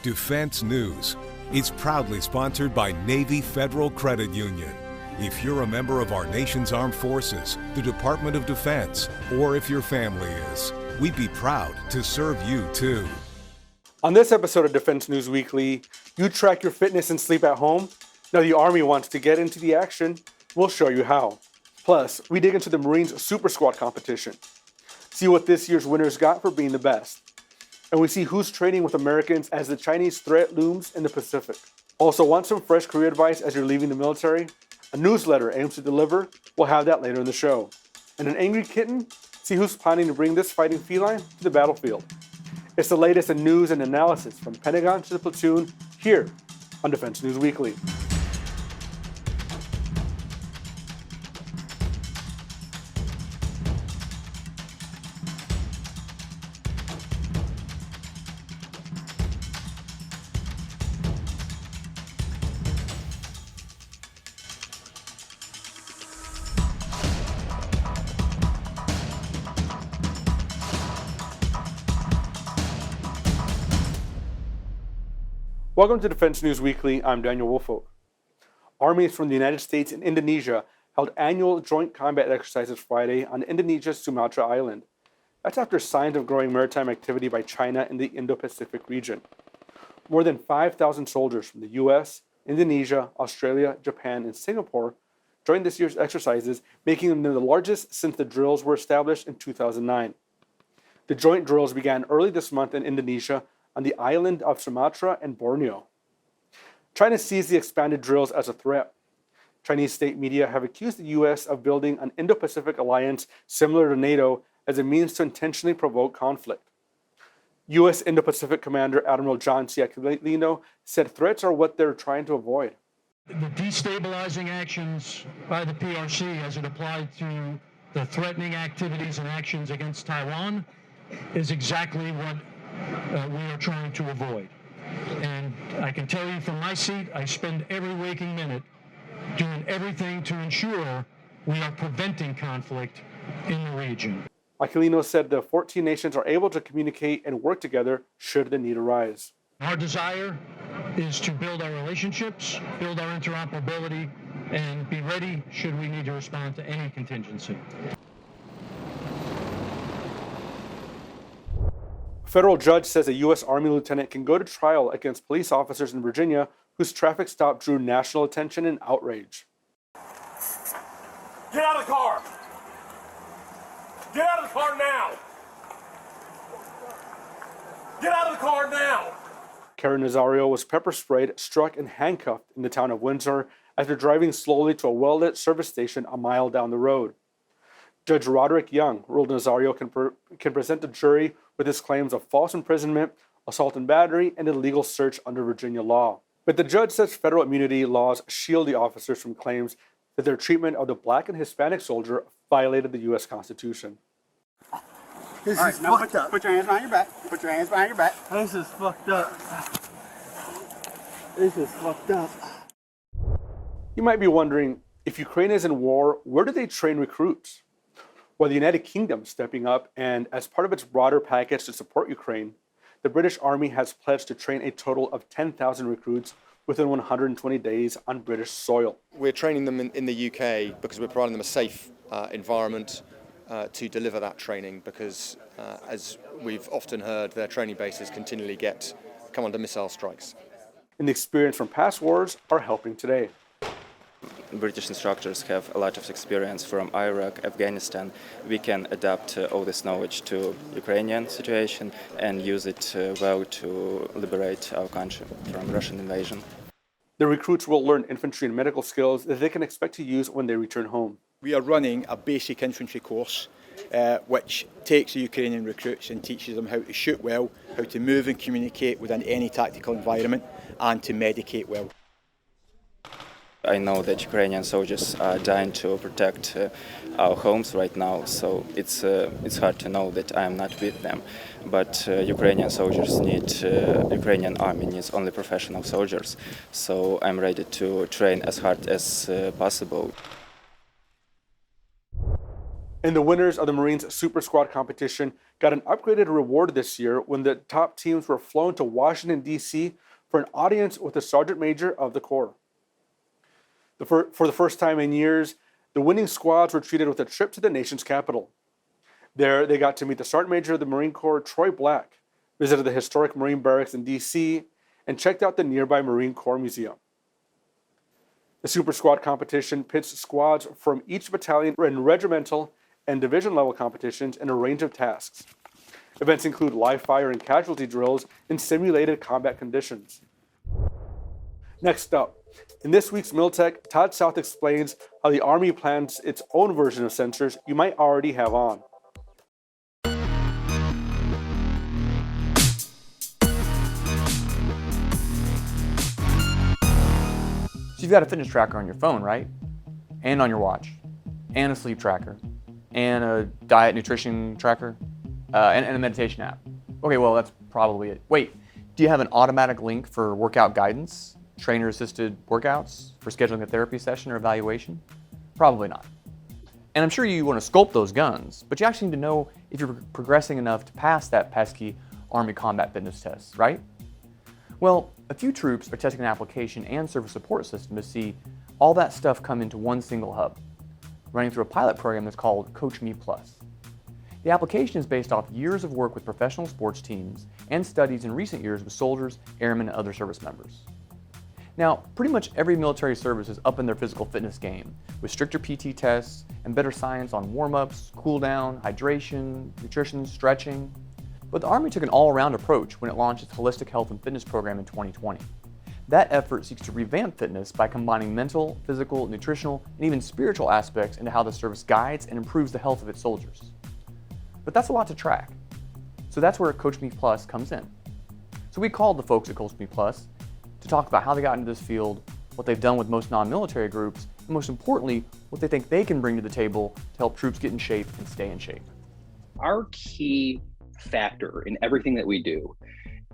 Defense News. It's proudly sponsored by Navy Federal Credit Union. If you're a member of our nation's armed forces, the Department of Defense, or if your family is, we'd be proud to serve you too. On this episode of Defense News Weekly, you track your fitness and sleep at home? Now the Army wants to get into the action. We'll show you how. Plus, we dig into the Marines Super Squad competition. See what this year's winners got for being the best. And we see who's training with Americans as the Chinese threat looms in the Pacific. Also, want some fresh career advice as you're leaving the military? A newsletter aims to deliver. We'll have that later in the show. And an angry kitten? See who's planning to bring this fighting feline to the battlefield. It's the latest in news and analysis from Pentagon to the platoon here on Defense News Weekly. Welcome to Defense News Weekly. I'm Daniel Woolfolk. Armies from the United States and Indonesia held annual joint combat exercises Friday on Indonesia's Sumatra Island. That's after signs of growing maritime activity by China in the Indo-Pacific region. More than 5,000 soldiers from the U.S., Indonesia, Australia, Japan, and Singapore joined this year's exercises, making them the largest since the drills were established in 2009. The joint drills began early this month in Indonesia on the island of Sumatra and Borneo. China sees the expanded drills as a threat. Chinese state media have accused the U.S. of building an Indo-Pacific alliance similar to NATO as a means to intentionally provoke conflict. U.S. Indo-Pacific Commander Admiral John C. Aquilino said threats are what they're trying to avoid. The destabilizing actions by the PRC as it applied to the threatening activities and actions against Taiwan is exactly what we are trying to avoid. And I can tell you from my seat, I spend every waking minute doing everything to ensure we are preventing conflict in the region. Aquilino said the 14 nations are able to communicate and work together should the need arise. Our desire is to build our relationships, build our interoperability, and be ready should we need to respond to any contingency. A federal judge says a U.S. Army lieutenant can go to trial against police officers in Virginia whose traffic stop drew national attention and outrage. Get out of the car! Get out of the car now! Get out of the car now! Karen Nazario was pepper sprayed, struck, and handcuffed in the town of Windsor after driving slowly to a well-lit service station a mile down the road. Judge Roderick Young ruled Nazario can present the jury with his claims of false imprisonment, assault and battery, and illegal search under Virginia law. But the judge says federal immunity laws shield the officers from claims that their treatment of the black and Hispanic soldier violated the U.S. Constitution. This is fucked up. Put your hands behind your back. Put your hands behind your back. This is fucked up. This is fucked up. You might be wondering, if Ukraine is in war, where do they train recruits? Well, the United Kingdom is stepping up, and as part of its broader package to support Ukraine, the British Army has pledged to train a total of 10,000 recruits within 120 days on British soil. We're training them in the UK because we're providing them a safe environment to deliver that training because, as we've often heard, their training bases continually come under missile strikes. And the experience from past wars are helping today. British instructors have a lot of experience from Iraq, Afghanistan. We can adapt all this knowledge to Ukrainian situation and use it well to liberate our country from Russian invasion. The recruits will learn infantry and medical skills that they can expect to use when they return home. We are running a basic infantry course which takes the Ukrainian recruits and teaches them how to shoot well, how to move and communicate within any tactical environment, and to medicate well. I know that Ukrainian soldiers are dying to protect our homes right now, so it's hard to know that I am not with them. But Ukrainian army needs only professional soldiers, so I'm ready to train as hard as possible. And the winners of the Marines Super Squad competition got an upgraded reward this year when the top teams were flown to Washington, D.C. for an audience with the Sergeant Major of the Corps. For the first time in years, the winning squads were treated with a trip to the nation's capital. There, they got to meet the Sergeant Major of the Marine Corps, Troy Black, visited the historic Marine Barracks in D.C., and checked out the nearby Marine Corps Museum. The Super Squad competition pits squads from each battalion in regimental and division level competitions in a range of tasks. Events include live fire and casualty drills in simulated combat conditions. Next up, in this week's Miltech, Todd South explains how the Army plans its own version of sensors you might already have on. So you've got a fitness tracker on your phone, right? And on your watch, and a sleep tracker, and a diet nutrition tracker, and a meditation app. Okay, well, that's probably it. Wait, do you have an automatic link for workout guidance, trainer-assisted workouts, for scheduling a therapy session or evaluation? Probably not. And I'm sure you want to sculpt those guns, but you actually need to know if you're progressing enough to pass that pesky Army combat fitness test, right? Well, a few troops are testing an application and service support system to see all that stuff come into one single hub, running through a pilot program that's called Coach Me Plus. The application is based off years of work with professional sports teams and studies in recent years with soldiers, airmen, and other service members. Now, pretty much every military service is up in their physical fitness game, with stricter PT tests and better science on warm-ups, cool-down, hydration, nutrition, stretching. But the Army took an all-around approach when it launched its Holistic Health and Fitness program in 2020. That effort seeks to revamp fitness by combining mental, physical, nutritional, and even spiritual aspects into how the service guides and improves the health of its soldiers. But that's a lot to track. So that's where Coach Me Plus comes in. So we called the folks at Coach Me Plus to talk about how they got into this field, what they've done with most non-military groups, and most importantly, what they think they can bring to the table to help troops get in shape and stay in shape. Our key factor in everything that we do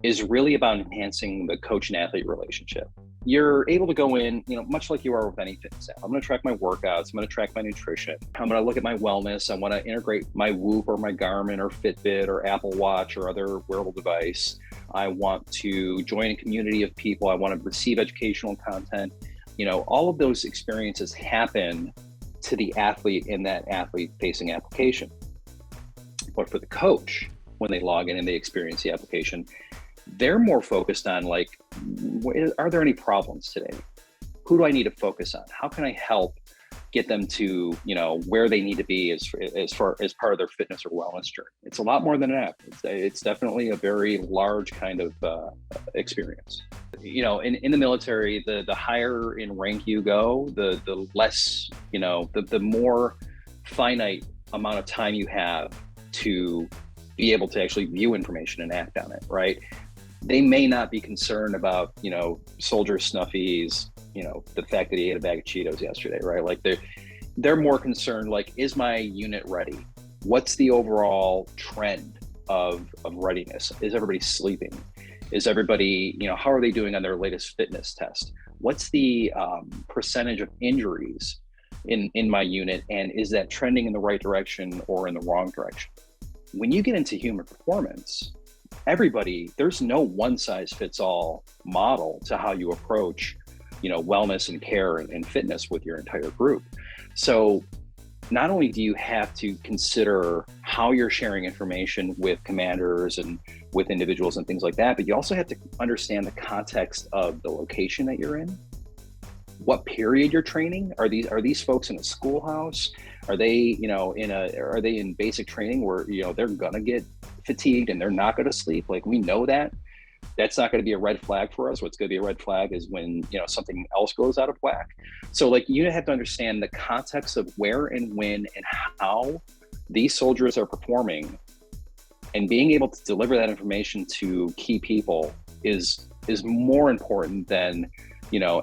is really about enhancing the coach and athlete relationship. You're able to go in, much like you are with any fitness app. I'm going to track my workouts. I'm going to track my nutrition. I'm going to look at my wellness. I want to integrate my Whoop or my Garmin or Fitbit or Apple Watch or other wearable device. I want to join a community of people. I want to receive educational content. All of those experiences happen to the athlete in that athlete-facing application. But for the coach, when they log in and they experience the application, they're more focused on are there any problems today? Who do I need to focus on? How can I help get them to, where they need to be as part of their fitness or wellness journey? It's a lot more than an app. It's definitely a very large kind of experience. In the military, the higher in rank you go, the less, the more finite amount of time you have to be able to actually view information and act on it, right? They may not be concerned about, soldier snuffies, the fact that he ate a bag of Cheetos yesterday, right? They're more concerned, is my unit ready? What's the overall trend of readiness? Is everybody sleeping? Is everybody, how are they doing on their latest fitness test? What's the percentage of injuries in my unit? And is that trending in the right direction or in the wrong direction? When you get into human performance, there's no one size fits all model to how you approach, wellness and care and fitness with your entire group. So not only do you have to consider how you're sharing information with commanders and with individuals and things like that, but you also have to understand the context of the location that you're in. What period you're training? Are these folks in a schoolhouse? Are they, are they in basic training where, they're gonna get fatigued and they're not gonna sleep? We know that's not gonna be a red flag for us. What's gonna be a red flag is when, something else goes out of whack. So you have to understand the context of where and when and how these soldiers are performing, and being able to deliver that information to key people is more important than,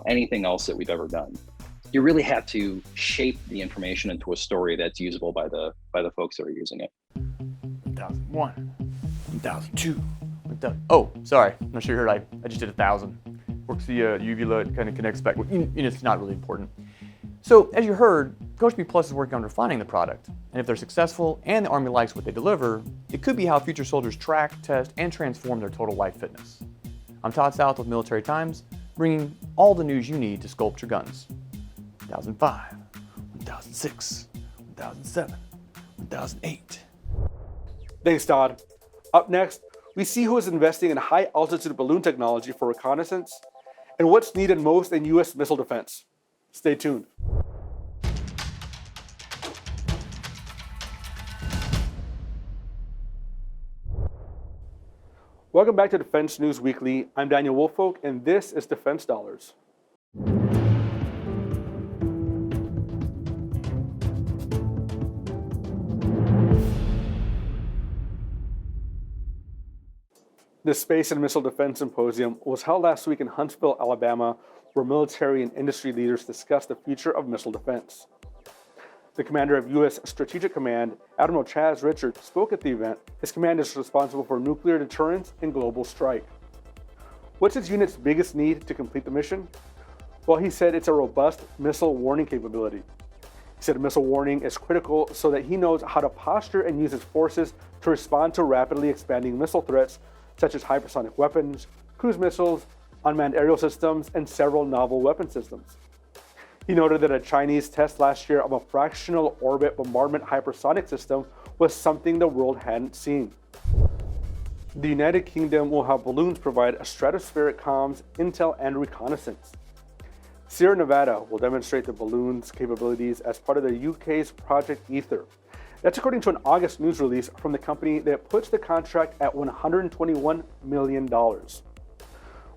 anything else that we've ever done. You really have to shape the information into a story that's usable by the folks that are using it. 1001, 1002. Oh, sorry. I'm not sure you heard. I just did 1,000. Works the uvula, kind of connects back. It's not really important. So as you heard, Coach B Plus is working on refining the product, and if they're successful and the Army likes what they deliver, it could be how future soldiers track, test, and transform their total life fitness. I'm Todd South with Military Times, bringing all the news you need to sculpt your guns. 2005, 2006, 2007, 2008. Thanks, Todd. Up next, we see who is investing in high-altitude balloon technology for reconnaissance and what's needed most in U.S. missile defense. Stay tuned. Welcome back to Defense News Weekly. I'm Daniel Woolfolk, and this is Defense Dollars. The Space and Missile Defense Symposium was held last week in Huntsville, Alabama, where military and industry leaders discussed the future of missile defense. The commander of U.S. Strategic Command, Admiral Chaz Richards, spoke at the event. His command is responsible for nuclear deterrence and global strike. What's his unit's biggest need to complete the mission? Well, he said it's a robust missile warning capability. He said missile warning is critical so that he knows how to posture and use his forces to respond to rapidly expanding missile threats such as hypersonic weapons, cruise missiles, unmanned aerial systems, and several novel weapon systems. He noted that a Chinese test last year of a fractional orbit bombardment hypersonic system was something the world hadn't seen. The United Kingdom will have balloons provide a stratospheric comms, intel, and reconnaissance. Sierra Nevada will demonstrate the balloon's capabilities as part of the UK's Project Ether. That's according to an August news release from the company that puts the contract at $121 million.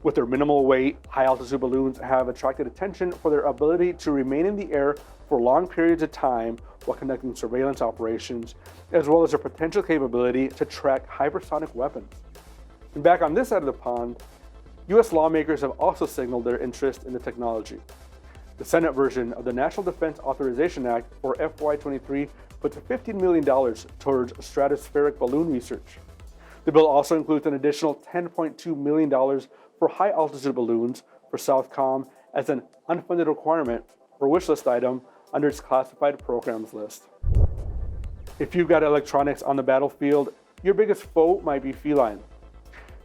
With their minimal weight, high-altitude balloons have attracted attention for their ability to remain in the air for long periods of time while conducting surveillance operations, as well as their potential capability to track hypersonic weapons. And back on this side of the pond, U.S. lawmakers have also signaled their interest in the technology. The Senate version of the National Defense Authorization Act, or FY23, puts $15 million towards stratospheric balloon research. The bill also includes an additional $10.2 million for high-altitude balloons for Southcom as an unfunded requirement or wish list item under its classified programs list. If you've got electronics on the battlefield, your biggest foe might be feline.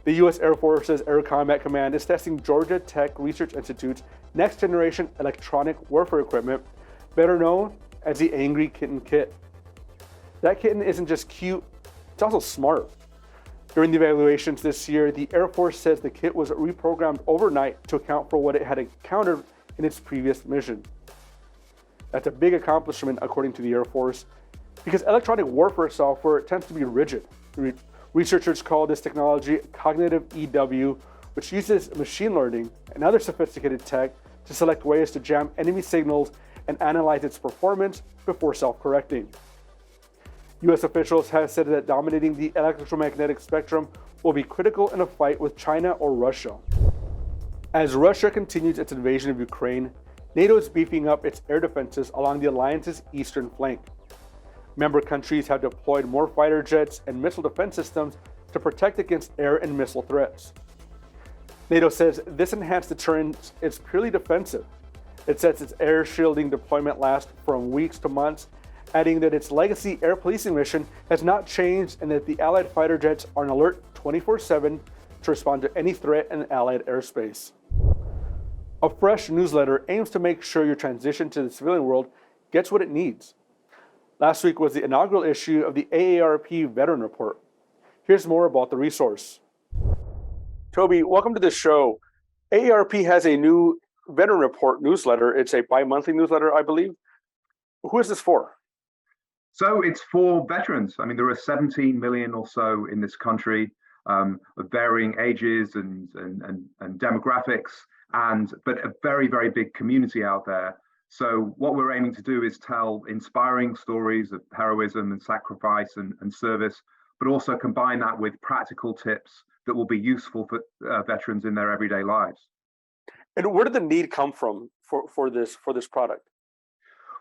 The U.S. Air Force's Air Combat Command is testing Georgia Tech Research Institute's next-generation electronic warfare equipment, better known as the Angry Kitten Kit. That kitten isn't just cute, it's also smart. During the evaluations this year, the Air Force says the kit was reprogrammed overnight to account for what it had encountered in its previous mission. That's a big accomplishment, according to the Air Force, because electronic warfare software tends to be rigid. Researchers call this technology cognitive EW, which uses machine learning and other sophisticated tech to select ways to jam enemy signals and analyze its performance before self-correcting. U.S. officials have said that dominating the electromagnetic spectrum will be critical in a fight with China or Russia. As Russia continues its invasion of Ukraine, NATO is beefing up its air defenses along the alliance's eastern flank. Member countries have deployed more fighter jets and missile defense systems to protect against air and missile threats. NATO says this enhanced deterrence is purely defensive. It says its air shielding deployment lasts from weeks to months, adding that its legacy air policing mission has not changed and that the Allied fighter jets are on alert 24/7 to respond to any threat in Allied airspace. A fresh newsletter aims to make sure your transition to the civilian world gets what it needs. Last week was the inaugural issue of the AARP Veteran Report. Here's more about the resource. Toby, welcome to the show. AARP has a new Veteran Report newsletter. It's a bi-monthly newsletter, I believe. Who is this for? So it's for veterans. I mean, there are 17 million or so in this country, of varying ages and demographics, but a very, very big community out there. So what we're aiming to do is tell inspiring stories of heroism and sacrifice and service, but also combine that with practical tips that will be useful for veterans in their everyday lives. And where did the need come from for this product?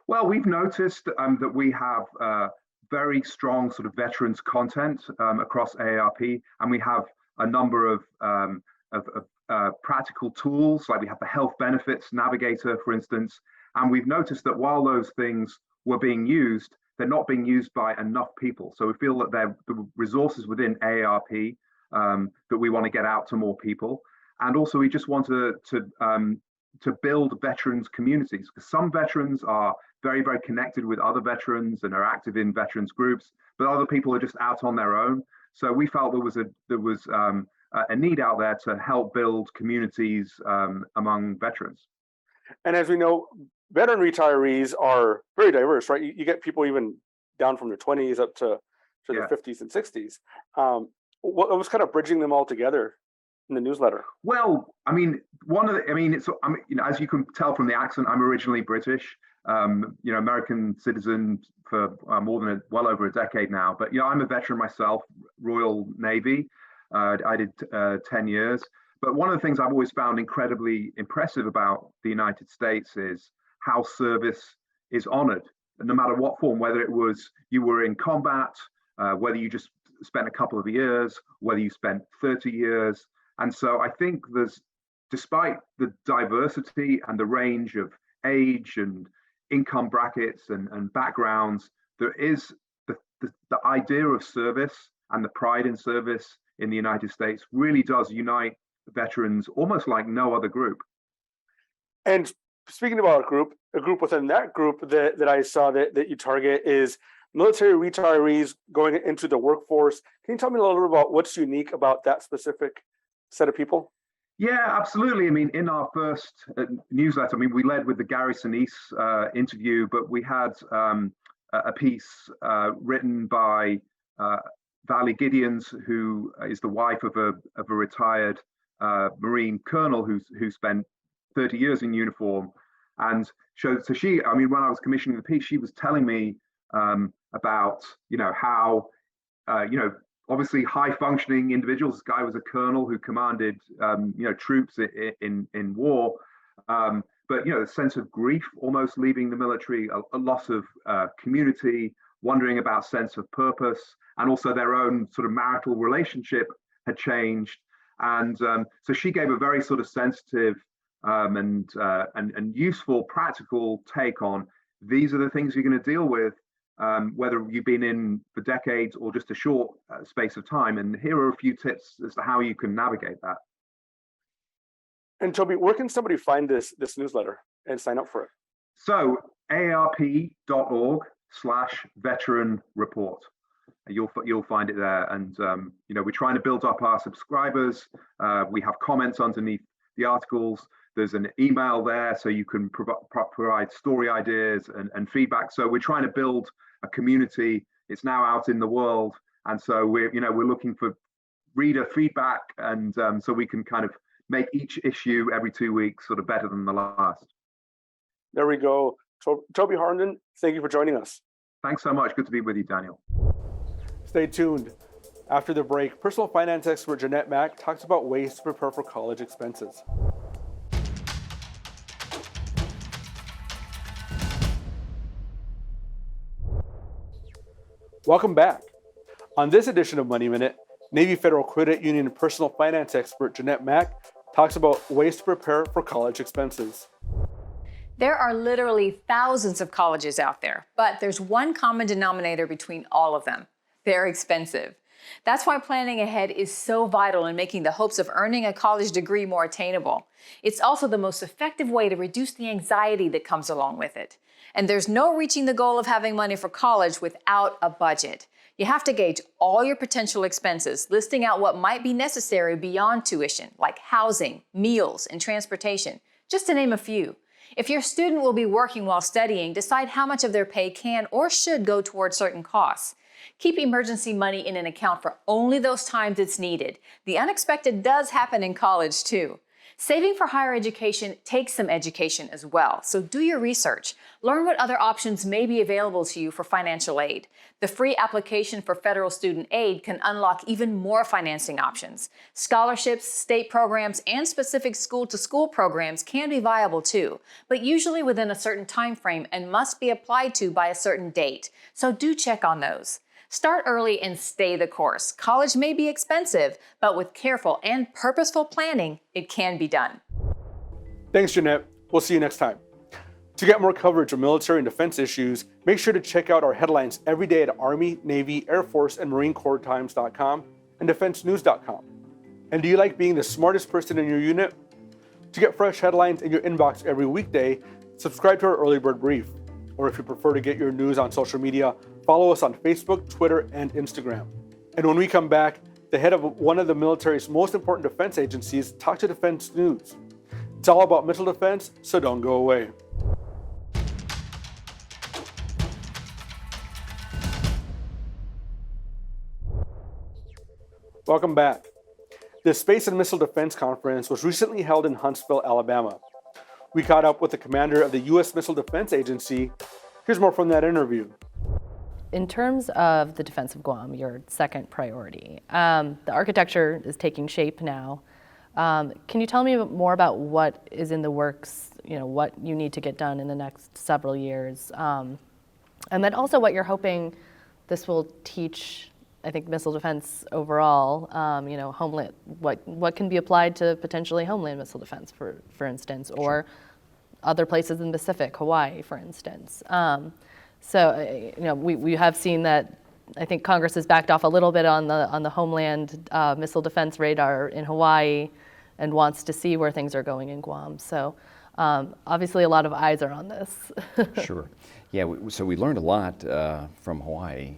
Well, we've noticed that we have very strong sort of veterans content across AARP, and we have a number of practical tools, like we have the Health Benefits Navigator, for instance, And we've noticed that while those things were being used, they're not being used by enough people. So we feel that the resources within AARP that we want to get out to more people. And also we just want to build veterans communities, because some veterans are very, very connected with other veterans and are active in veterans groups, but other people are just out on their own. So we felt there was a need out there to help build communities among veterans. And as we know, veteran retirees are very diverse, right? You get people even down from their 20s up to their 50s and 60s. What was kind of bridging them all together in the newsletter? Well, I mean, as you can tell from the accent, I'm originally British, American citizen for well over a decade now. But I'm a veteran myself, Royal Navy. I did 10 years. But one of the things I've always found incredibly impressive about the United States is how service is honored, no matter what form, whether it was you were in combat, whether you just spent a couple of years, whether you spent 30 years. And so I think despite the diversity and the range of age and income brackets and backgrounds, there is the idea of service and the pride in service in the United States really does unite veterans almost like no other group. And speaking about a group within that group that I saw that you target is military retirees going into the workforce. Can you tell me a little bit about what's unique about that specific set of people? Yeah, absolutely. I mean, in our first newsletter, we led with the Gary Sinise interview, but we had a piece written by Valley Gideons, who is the wife of a retired Marine colonel who spent 30 years in uniform. And so she, when I was commissioning the piece, she was telling me about, how, obviously high functioning individuals. This guy was a colonel who commanded, troops in war. But, the sense of grief, almost leaving the military, a loss of community, wondering about sense of purpose, and also their own sort of marital relationship had changed. And so she gave a very sort of sensitive and useful, practical take on these are the things you're going to deal with, whether you've been in for decades or just a short space of time. And here are a few tips as to how you can navigate that. And Toby, where can somebody find this newsletter and sign up for it? So aarp.org/veteran report. You'll find it there. And, we're trying to build up our subscribers. We have comments underneath the articles. There's an email there, so you can provide story ideas and feedback. So we're trying to build a community. It's now out in the world. And so we're looking for reader feedback. And so we can kind of make each issue every 2 weeks sort of better than the last. There we go. Toby Harnden, thank you for joining us. Thanks so much. Good to be with you, Daniel. Stay tuned. After the break, personal finance expert Jeanette Mack talks about ways to prepare for college expenses. Welcome back. On this edition of Money Minute, Navy Federal Credit Union personal finance expert Jeanette Mack talks about ways to prepare for college expenses. There are literally thousands of colleges out there, but there's one common denominator between all of them. They're expensive. That's why planning ahead is so vital in making the hopes of earning a college degree more attainable. It's also the most effective way to reduce the anxiety that comes along with it. And there's no reaching the goal of having money for college without a budget. You have to gauge all your potential expenses, listing out what might be necessary beyond tuition, like housing, meals, and transportation, just to name a few. If your student will be working while studying, decide how much of their pay can or should go towards certain costs. Keep emergency money in an account for only those times it's needed. The unexpected does happen in college too. Saving for higher education takes some education as well, so do your research. Learn what other options may be available to you for financial aid. The free application for federal student aid can unlock even more financing options. Scholarships, state programs, and specific school-to-school programs can be viable too, but usually within a certain time frame and must be applied to by a certain date, so do check on those. Start early and stay the course. College may be expensive, but with careful and purposeful planning, it can be done. Thanks, Jeanette. We'll see you next time. To get more coverage of military and defense issues, make sure to check out our headlines every day at Army, Navy, Air Force, and Marine Corps Times.com and DefenseNews.com. And do you like being the smartest person in your unit? To get fresh headlines in your inbox every weekday, subscribe to our Early Bird Brief. Or if you prefer to get your news on social media, follow us on Facebook, Twitter, and Instagram. And when we come back, the head of one of the military's most important defense agencies talks to Defense News. It's all about missile defense, so don't go away. Welcome back. The Space and Missile Defense Conference was recently held in Huntsville, Alabama. We caught up with the commander of the U.S. Missile Defense Agency. Here's more from that interview. In terms of the defense of Guam, your second priority, the architecture is taking shape now. Can you tell me more about what is in the works, what you need to get done in the next several years? And then also what you're hoping this will teach, I think, missile defense overall, homeland, what can be applied to potentially homeland missile defense, for instance, or other places in the Pacific, Hawaii, for instance. We have seen that I think Congress has backed off a little bit on the homeland missile defense radar in Hawaii and wants to see where things are going in Guam. So obviously a lot of eyes are on this. Sure. Yeah, so we learned a lot from Hawaii.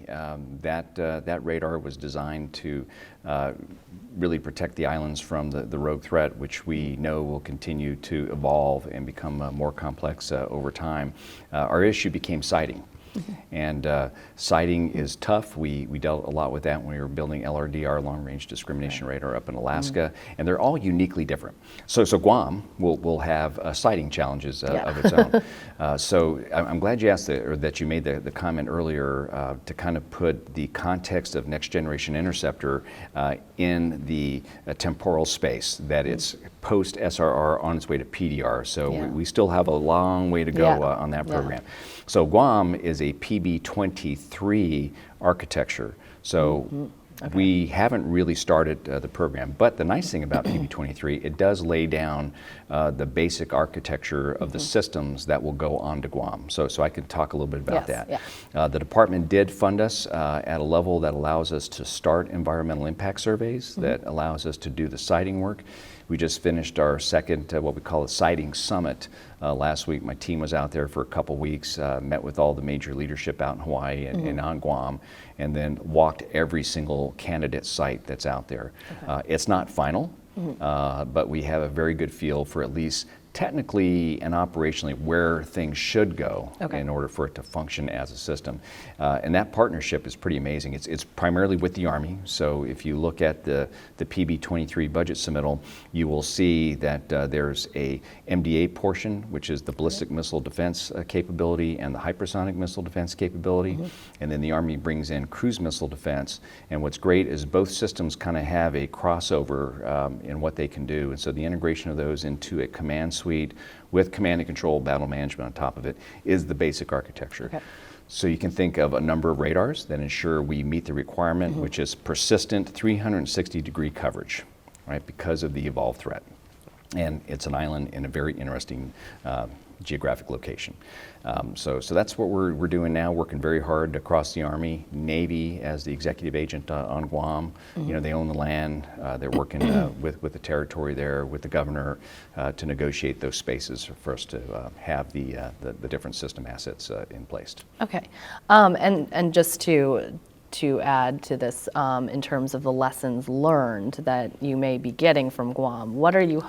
That radar was designed to really protect the islands from the rogue threat, which we know will continue to evolve and become more complex over time. Our issue became sighting. And sighting is tough. We dealt a lot with that when we were building LRDR, Long Range Discrimination Radar, up in Alaska, and they're all uniquely different. So Guam will have sighting challenges of its own. So I'm glad you asked that you made the comment earlier to kind of put the context of Next Generation Interceptor in the temporal space, that it's post-SRR on its way to PDR. So we still have a long way to go on that program. So Guam is a PB-23 architecture. So we haven't really started the program. But the nice thing about PB-23, it does lay down the basic architecture of the systems that will go onto Guam. So I can talk a little bit about that. Yeah. The department did fund us at a level that allows us to start environmental impact surveys, that allows us to do the siting work. We just finished our second, what we call a siting summit last week. My team was out there for a couple weeks, met with all the major leadership out in Hawaii and on Guam, and then walked every single candidate site that's out there. It's not final, but we have a very good feel for at least technically and operationally where things should go in order for it to function as a system. And that partnership is pretty amazing. It's primarily with the Army. So if you look at the PB-23 budget submittal, you will see that there's a MDA portion, which is the ballistic missile defense capability and the hypersonic missile defense capability. And then the Army brings in cruise missile defense. And what's great is both systems kind of have a crossover in what they can do. And so the integration of those into a command suite with command and control battle management on top of it is the basic architecture. So you can think of a number of radars that ensure we meet the requirement, which is persistent 360-degree coverage, right, because of the evolved threat. And it's an island in a very interesting geographic location. So that's what we're doing now, working very hard across the Army, Navy as the executive agent on Guam. They own the land. They're working with the territory there, with the governor to negotiate those spaces for us to have the different system assets in place. Okay, and just to add to this, in terms of the lessons learned that you may be getting from Guam, what are you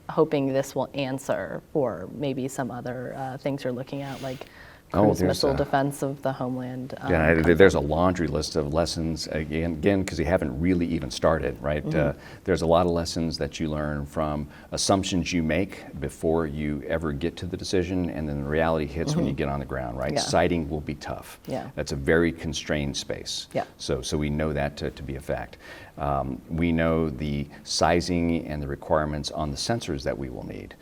hoping this will answer for maybe some other things you're looking at, like cruise missile defense of the homeland? There's a laundry list of lessons, again, because we haven't really even started, right? There's a lot of lessons that you learn from assumptions you make before you ever get to the decision, and then the reality hits when you get on the ground, right? Sighting will be tough. That's a very constrained space. So we know that to be a fact. We know the sizing and the requirements on the sensors that we will need.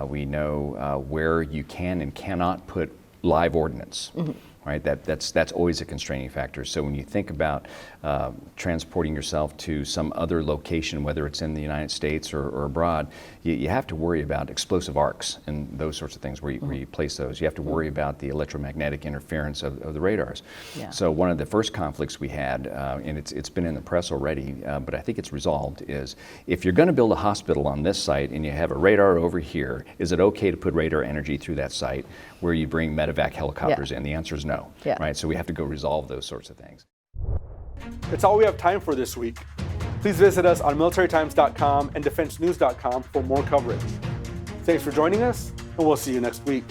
We know where you can and cannot put live ordnance. right? That's always a constraining factor. So when you think about transporting yourself to some other location, whether it's in the United States or abroad, you have to worry about explosive arcs and those sorts of things where you place those. You have to worry about the electromagnetic interference of the radars. Yeah. So one of the first conflicts we had, and it's been in the press already, but I think it's resolved, is if you're going to build a hospital on this site and you have a radar over here, is it okay to put radar energy through that site where you bring medevac helicopters in? The answer is no, right? So we have to go resolve those sorts of things. That's all we have time for this week. Please visit us on militarytimes.com and defensenews.com for more coverage. Thanks for joining us, and we'll see you next week.